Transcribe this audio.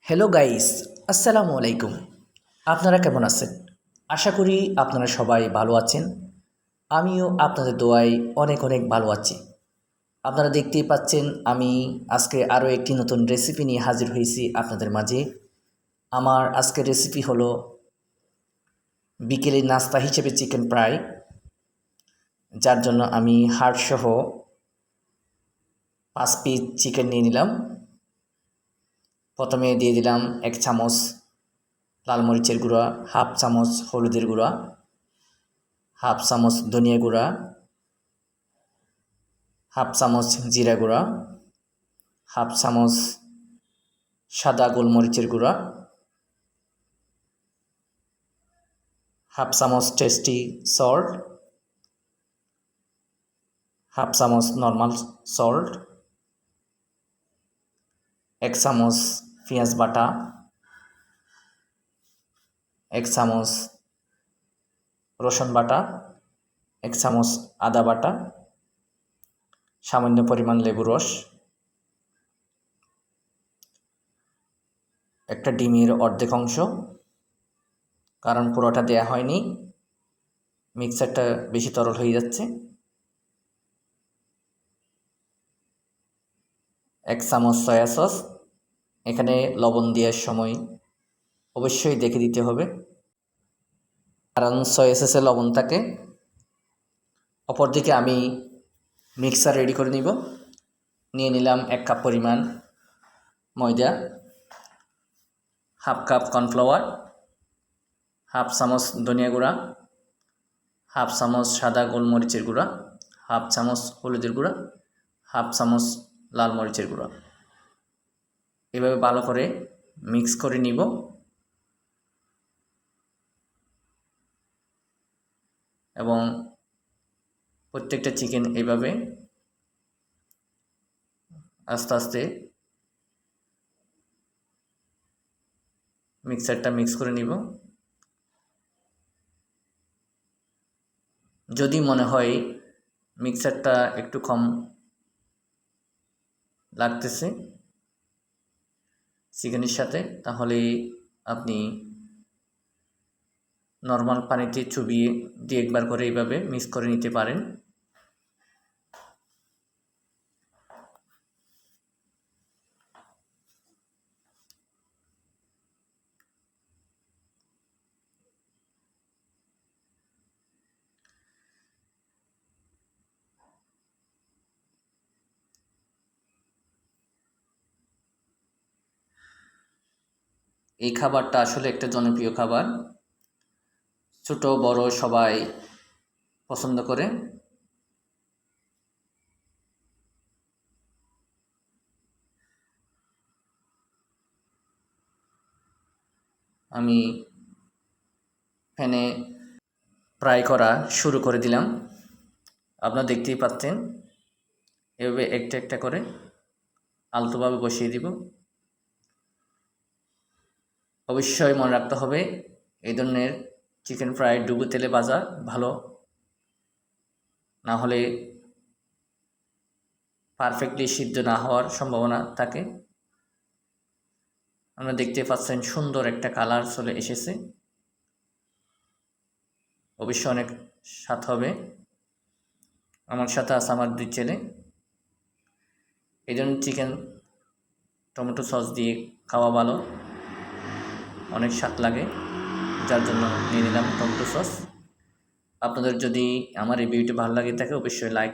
Hello guys, আসসালামু আলাইকুম। আপনারা কেমন আছেন? আশা করি আপনারা সবাই ভালো আছেন। আমিও আপনাদের দোয়ায় অনেক অনেক ভালো আছি। আপনারা দেখতেই পাচ্ছেন আমি আজকে আরও একটি নতুন রেসিপি নিয়ে হাজির হয়েছি আপনাদের মাঝে। আমার আজকের রেসিপি হলো বিকেলের নাস্তা হিসেবে চিকেন ফ্রাই, যার জন্য আমি হাড়সহ 5 পিস চিকেন নিয়ে নিলাম। প্রথমে দিয়ে দিলাম 1 চামচ লাল মরিচের গুঁড়া, 1/2 চামচ হলুদের গুঁড়া, 1/2 চামচ ধনিয়া গুঁড়া, 1/2 চামচ জিরা গুঁড়া, 1/2 চামচ সাদা গোলমরিচের গুঁড়া, 1/2 চামচ টেস্টি সল্ট, 1/2 চামচ নর্মাল সল্ট, 1 চামচ পেঁয়াজ বাটা, 1 চামচ রসুন বাটা, 1 চামচ আদা বাটা, সামান্য পরিমাণ লেবু রস, একটা ডিমের অর্ধেক অংশ, কারণ পুরোটা দেয়া হয়নি, মিক্সারটা বেশি তরল হয়ে যাচ্ছে, 1 চামচ সয়া সস। এখানে লবণ দেওয়ার সময় অবশ্যই দেখে দিতে হবে, কারণ সয়া সসে লবণ থাকে। অপরদিকে আমি মিক্সার রেডি করে নিব। নিয়ে নিলাম 1 কাপ পরিমাণ ময়দা, 1/2 কাপ কর্নফ্লাওয়ার, 1/2 চামচ ধনিয়া গুঁড়া, 1/2 চামচ সাদা গোলমরিচের গুঁড়া, 1/2 চামচ হলুদের গুঁড়া, 1/2 চামচ লাল মরিচের গুঁড়া। এভাবে ভালো করে মিক্স করে নিব এবং প্রত্যেকটা চিকেন এইভাবে আস্তে আস্তে মিক্সারটা মিক্স করে নিব। যদি মনে হয় মিক্সারটা একটু কম লাগতেছে চিকেনের সাথে, তাহলে আপনি নর্মাল পানিতে চুবিয়ে দিয়ে একবার করে এইভাবে মিক্স করে নিতে পারেন। এই খাবারটা আসলে একটা জনপ্রিয় খাবার, ছোট বড় সবাই পছন্দ করে। আমি প্যানে ফ্রাই করা শুরু করে দিলাম। আপনারা দেখতেই পাচ্ছেন, এভাবে একটা একটা করে আলতোভাবে বসিয়ে দিব। অবশ্যই মনে রাখতে হবে, এই ধরনের চিকেন ফ্রাই ডুবো তেলে ভাজা ভালো, না হলে পারফেক্টলি সিদ্ধ না হওয়ার সম্ভাবনা থাকে। আপনারা দেখতে পাচ্ছেন সুন্দর একটা কালার চলে এসেছে, অবশ্যই অনেক স্বাদ হবে। আমার সাথে আছে আমার 2 ছেলে। এই জন্য চিকেন টমেটো সস দিয়ে খাওয়া ভালো, অনেক স্বাদ লাগে, যার জন্য নিয়ে নিলাম টমেটো সস। আপনাদের যদি আমার এই ভিডিওটি ভালো লাগে থাকে অবশ্যই লাইক